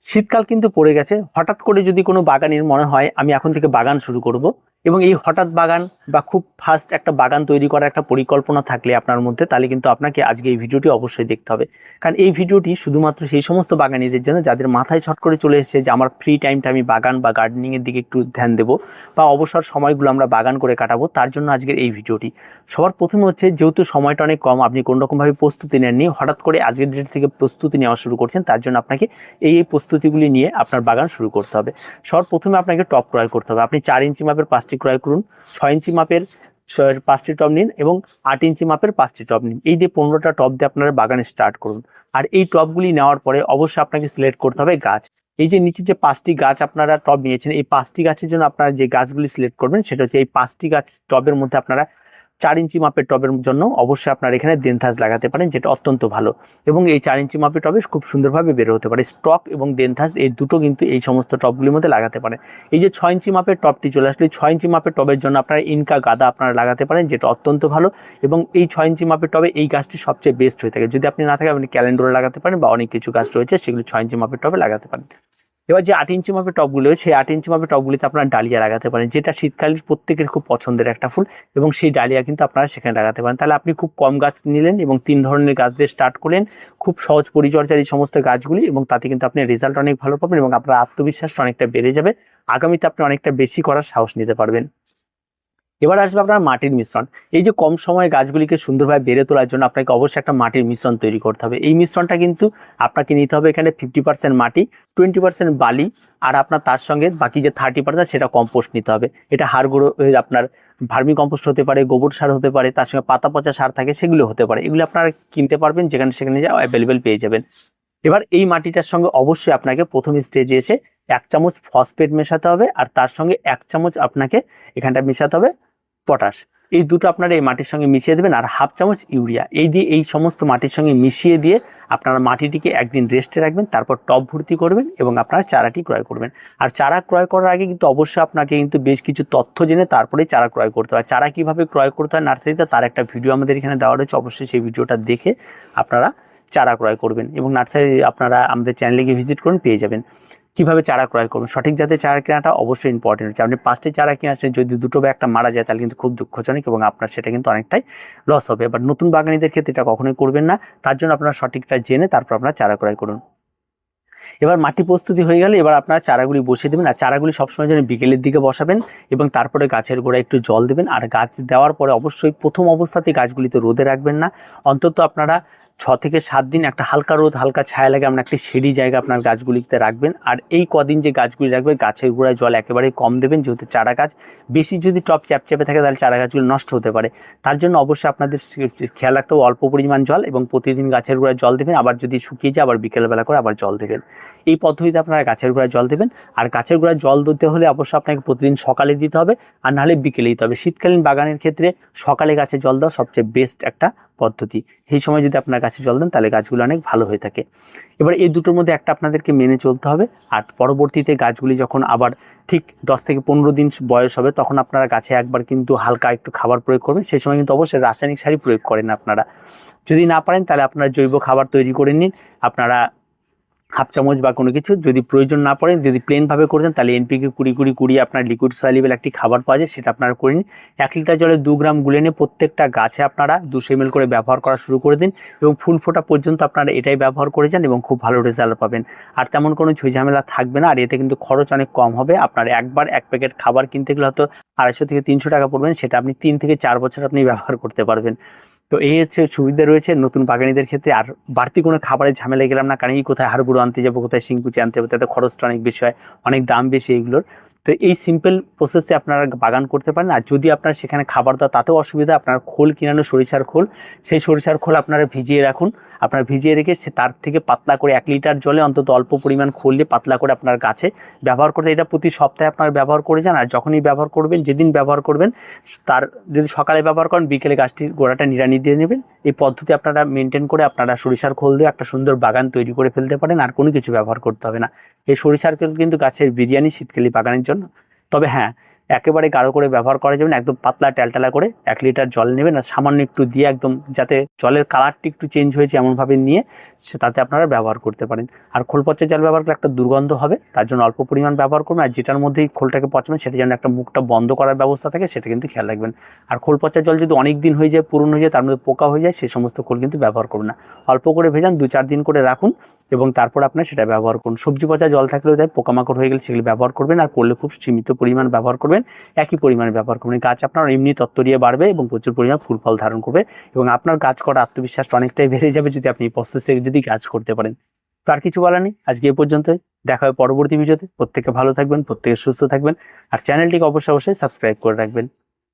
শীতকাল কিন্তু পড়ে গেছে। হঠাৎ করে যদি কোনো বাগানের মনে হয় আমি এখন থেকে বাগান শুরু করব, এবং এই হঠাৎ বাগান বা খুব ফাস্ট একটা বাগান তৈরি করার একটা পরিকল্পনা থাকলে আপনার মধ্যে, তাহলে কিন্তু আপনাকে আজকে এই ভিডিওটি অবশ্যই দেখতে হবে। কারণ এই ভিডিওটি শুধুমাত্র সেই সমস্ত বাগানীদের জন্য যাদের মাথায় ছট করে চলে এসেছে যে আমার ফ্রি টাইমটা আমি বাগান বা গার্ডেনিংয়ের দিকে একটু ধ্যান দেবো, বা অবসর সময়গুলো আমরা বাগান করে কাটাবো, তার জন্য আজকের এই ভিডিওটি। সবার প্রথমে হচ্ছে, যেহেতু সময়টা অনেক কম, আপনি কোনোরকমভাবে প্রস্তুতি নেননি, হঠাৎ করে আজকের ডেট থেকে প্রস্তুতি নেওয়া শুরু করছেন, তার জন্য আপনাকে এই প্রস্তুতিগুলি নিয়ে আপনার বাগান শুরু করতে হবে। সবার প্রথমে আপনাকে টব ক্রয় করতে হবে। আপনি 4 ইঞ্চি মাপের 5টি ক্রয় করুন, 6 ইঞ্চি মাপের 5টি টব নিন, এবং 8 ইঞ্চি মাপের 5টি টব নিন। এই দিয়ে 15টা টব দিয়ে আপনারা বাগান স্টার্ট করুন। আর এই টবগুলি নেওয়ার পরে অবশ্যই আপনাকে সিলেক্ট করতে হবে গাছ। এই যে নিচে যে 5টি গাছ আপনারা টব নিয়েছেন, এই 5টি গাছের জন্য আপনারা যে গাছগুলি সিলেক্ট করবেন সেটা হচ্ছে এই 5টি গাছ টবের মধ্যে আপনারা 4 ইঞ্চি মাপের টবের জন্য অবশ্যই আপনারা এখানে দেনথাস লাগাতে পারেন, যেটা অত্যন্ত ভালো। এবং এই 4 ইঞ্চি মাপের টবে খুব সুন্দরভাবে বের হতে পারে। স্টক এবং দেনথাস এই দুটো কিন্তু এই সমস্ত টবগুলির মধ্যে লাগাতে পারেন। এই যে 6 ইঞ্চি মাপের টবটি চলে আসলে, 6 ইঞ্চি মাপের টবের জন্য আপনারা ইনকা গাঁদা আপনারা লাগাতে পারেন, যেটা অত্যন্ত ভালো। এবং এই 6 ইঞ্চি মাপের টবে এই গাছটি সবচেয়ে বেস্ট হয়ে থাকে। যদি আপনি না থাকে, আপনি ক্যালেন্ডরে লাগাতে পারেন, বা অনেক কিছু গাছ রয়েছে সেগুলি 6 ইঞ্চি মাপের টবে লাগাতে পারেন। এবার যে 8 ইঞ্চি মাপের টবগুলো, সেই 8 ইঞ্চি মাপের টবগুলিতে আপনারা ডালিয়া লাগাতে পারেন, যেটা শীতকালীন প্রত্যেকের খুব পছন্দের একটা ফুল, এবং সেই ডালিয়া কিন্তু আপনারা সেখানে লাগাতে পারেন। তাহলে আপনি খুব কম গাছ নিলেন এবং 3 ধরনের গাছ দিয়ে স্টার্ট করলেন, খুব সহজ পরিচর্যার এই সমস্ত গাছগুলি, এবং তাতে কিন্তু আপনি রেজাল্ট অনেক ভালো পাবেন, এবং আপনার আত্মবিশ্বাসটা অনেকটা বেড়ে যাবে। আগামীতে আপনি অনেকটা বেশি করার সাহস নিতে পারবেন। এবার আসবে আপনার মাটির মিশ্রণ। এই যে কম সময়ে গাছগুলিকে সুন্দরভাবে বেড়ে তোলার জন্য আপনাকে অবশ্যই একটা মাটির মিশ্রণ তৈরি করতে হবে। এই মিশ্রণটা কিন্তু আপনাকে নিতে হবে এখানে 50% মাটি, 20% বালি, আর আপনার তার সঙ্গে বাকি যে 30% সেটা কম্পোস্ট নিতে হবে। এটা হাড় গুঁড়ো, আপনার ভার্মি কম্পোস্ট হতে পারে, গোবর সার হতে পারে, তার সঙ্গে পাতা পচা সার থাকে, সেগুলো হতে পারে। এগুলো আপনারা কিনতে পারবেন, যেখানে সেখানে যা অ্যাভেলেবেল পেয়ে যাবেন। এবার এই মাটিটার সঙ্গে অবশ্যই আপনাকে প্রথম স্টেজে এসে 1 চামচ ফসফেট মেশাতে হবে, আর তার সঙ্গে 1 চামচ আপনাকে এখানটা মেশাতে হবে পটাশ। এই দুটো আপনারা এই মাটির সঙ্গে মিশিয়ে দেবেন, আর 1/2 চামচ ইউরিয়া। এই দিয়ে এই সমস্ত মাটির সঙ্গে মিশিয়ে দিয়ে আপনারা মাটিটিকে একদিন রেস্টে রাখবেন, তারপর টব ভর্তি করবেন এবং আপনারা চারাটি ক্রয় করবেন। আর চারা ক্রয় করার আগে কিন্তু অবশ্যই আপনাকে কিন্তু বেশ কিছু তথ্য জেনে তারপরে চারা ক্রয় করতে হয়। চারা কিভাবে ক্রয় করতে হয় নার্সারিতে, তার একটা ভিডিও আমাদের এখানে দেওয়া রয়েছে, অবশ্যই সেই ভিডিওটা দেখে আপনারা চারা ক্রয় করবেন। এবং নার্সারি আপনারা আমাদের চ্যানেলে গিয়ে ভিজিট করুন, পেয়ে যাবেন কিভাবে চারা ক্রয় করবেন। সঠিক জাতের চারা কেনাটা অবশ্যই ইম্পর্টেন্ট হচ্ছে। আপনি 5টি চারা কিনে আসেন, যদি দুটো বা একটা মারা যায় তাহলে কিন্তু খুব দুঃখজনক, এবং আপনার সেটা কিন্তু অনেকটাই লস হবে। এবার নতুন বাগানীদের ক্ষেত্রে এটা কখনোই করবেন না। তার জন্য আপনারা সঠিকটা জেনে তারপর আপনারা চারা ক্রয় করুন। এবার মাটি প্রস্তুতি হয়ে গেলে এবার আপনারা চারাগুলি বসিয়ে দেবেন। আর চারাগুলি সবসময় যেন বিকেলের দিকে বসাবেন, এবং তারপরে গাছের গোড়ায় একটু জল দেবেন। আর গাছ দেওয়ার পরে অবশ্যই প্রথম অবস্থাতেই গাছগুলিতে রোদে রাখবেন না। অন্তত আপনারা 6 থেকে 7 দিন একটা হালকা রোদ, হালকা ছায়া লাগে আমরা একটি সিঁড়ি জায়গা আপনার গাছগুলিতে রাখবেন। আর এই কদিন যে গাছগুলি রাখবে, গাছের গোড়ায় জল একেবারেই কম দেবেন, যেহেতু চারা গাছ বেশি যদি টব চ্যাপচ্যাপে থাকে তাহলে চারা গাছগুলো নষ্ট হতে পারে। তার জন্য অবশ্যই আপনাদের খেয়াল রাখতে হবে অল্প পরিমাণ জল, এবং প্রতিদিন গাছের গোড়ায় জল দেবেন। আবার যদি শুকিয়ে যায় আবার বিকেলবেলা করে আবার জল দেবেন। এই পদ্ধতিতে আপনারা গাছের গোড়ায় জল দেবেন। আর গাছের গোড়ায় জল দিতে হলে অবশ্যই আপনাকে প্রতিদিন সকালে দিতে হবে, আর নাহলে বিকেলে দিতে হবে। শীতকালীন বাগানের ক্ষেত্রে সকালে গাছে জল দেওয়া সবচেয়ে বেস্ট একটা পদ্ধতি। এই সময় যদি আপনার গাছে জল দেন তাহলে গাছগুলো অনেক ভালো হয়ে থাকে। এবার এই দুটোর মধ্যে একটা আপনাদেরকে মেনে চলতে হবে। আর পরবর্তীতে গাছগুলি যখন আবার ঠিক 10 থেকে 15 দিন বয়স হবে, তখন আপনারা গাছে একবার কিন্তু হালকা একটু খাবার প্রয়োগ করবেন। সেই সময় কিন্তু অবশ্যই রাসায়নিক সারই প্রয়োগ করেন আপনারা। যদি না পারেন তাহলে আপনারা জৈব খাবার তৈরি করে নিন। আপনারা 1/2 চামচ বা কোনো কিছু, যদি প্রয়োজন না পড়ে, যদি প্লেনভাবে করে দেন তাহলে এনপিকে 20 আপনার লিকুইড সলিউবল একটি খাবার পাওয়া যায়, সেটা আপনারা করে নিন। 1 লিটার জলে 2 গ্রাম গুলে নিয়ে প্রত্যেকটা গাছে আপনারা 200 ml করে ব্যবহার করা শুরু করে দিন, এবং ফুল ফোটা পর্যন্ত আপনারা এটাই ব্যবহার করে যান, এবং খুব ভালো রেজাল্ট পাবেন। আর তেমন কোনো ঝামেলা থাকবে না। আর এতে কিন্তু খরচ অনেক কম হবে। আপনার একবার 1 প্যাকেট খাবার কিনতে গেলে হয়তো 250 থেকে 300 টাকা পড়বেন, সেটা আপনি 3 থেকে 4 বছর আপনি ব্যবহার করতে পারবেন। তো এই হচ্ছে সুবিধা রয়েছে নতুন বাগানীদের ক্ষেত্রে। আর বাড়তি কোনো খাবারের ঝামেলায় গেলাম না, কারণ এই কোথায় হাড় গুঁড়ো আনতে যাবো, কোথায় শিংকুচি আনতে হবে, তাতে খরচটা অনেক বেশি হয়, অনেক দাম বেশি এইগুলোর। তো এই সিম্পল প্রসেসে আপনারা বাগান করতে পারেন। আর যদি আপনার সেখানে খাবার দাও তাতেও অসুবিধা, আপনার খোল কিনানো সরিষার খোল, সেই সরিষার খোল আপনারা ভিজিয়ে রাখুন। আপনারা ভিজিয়ে রেখে তার থেকে পাতলা করে 1 লিটার জলে অন্তত অল্প পরিমাণ খোল দিয়ে পাতলা করে আপনার গাছে ব্যবহার করতে, এটা প্রতি সপ্তাহে আপনারা ব্যবহার করে যান। আর যখনই ব্যবহার করবেন, যেদিন ব্যবহার করবেন, তার যদি সকালে ব্যবহার করেন, বিকেলে গাছটির গোড়াটা নিড়ানি দিয়ে নেবেন। এই পদ্ধতি আপনারা মেনটেন করে আপনারা সরিষার খোল দিয়ে একটা সুন্দর বাগান তৈরি করে ফেলতে পারেন। আর কোনো কিছু ব্যবহার করতে হবে না। এই সরিষার খোল কিন্তু গাছের বিরিয়ানি শীতকালী বাগানের জন্য। তবে হ্যাঁ, একেবারে গাঢ় করে ব্যবহার করা যাবে না, একদম পাতলা ট্যালটালা করে 1 লিটার জল নেবেন আর সামান্য একটু দিয়ে একদম যাতে জলের কালারটি একটু চেঞ্জ হয়েছে এমনভাবে নিয়ে তাতে আপনারা ব্যবহার করতে পারেন। আর খোল পচা জল ব্যবহার করলে একটা দুর্গন্ধ হবে, তার জন্য অল্প পরিমাণ ব্যবহার করবেন। আর যেটার মধ্যেই খোলটাকে পচাবেন সেটা যেন একটা মুখটা বন্ধ করার ব্যবস্থা থাকে, সেটা কিন্তু খেয়াল রাখবেন। আর খোল পচা জল যদি অনেক দিন হয়ে যায়, পুরনো হয়ে যায়, তার মধ্যে পোকা হয়ে যায়, সেই সমস্ত খোল কিন্তু ব্যবহার করবেন না। অল্প করে ভেজান, 2-4 দিন করে রাখুন এবং তারপর আপনার সেটা ব্যবহার করুন। সবজি পচা জল থাকলেও তাই পোকামাকড় হয়ে গেলে সেগুলো ব্যবহার করবেন, আর করলে খুব সীমিত পরিমাণ ব্যবহার করবেন, একই পরিমাণে ব্যবহার করবেন। গাছ আপনার এমনি তত্তরিয়ে বাড়বে এবং প্রচুর পরিমাণ ফুল ফল ধারণ করবে এবং আপনার গাছ করার আত্মবিশ্বাসটা অনেকটাই বেড়ে যাবে যদি আপনি এই প্রসেসে যদি কাজ করতে পারেন। তো আর কিছু বলার নেই, আজকে এ পর্যন্তই। দেখা হবে পরবর্তী ভিডিওতে। প্রত্যেকে ভালো থাকবেন, প্রত্যেকে সুস্থ থাকবেন, আর চ্যানেলটিকে অবশ্যই সাবস্ক্রাইব করে রাখবেন।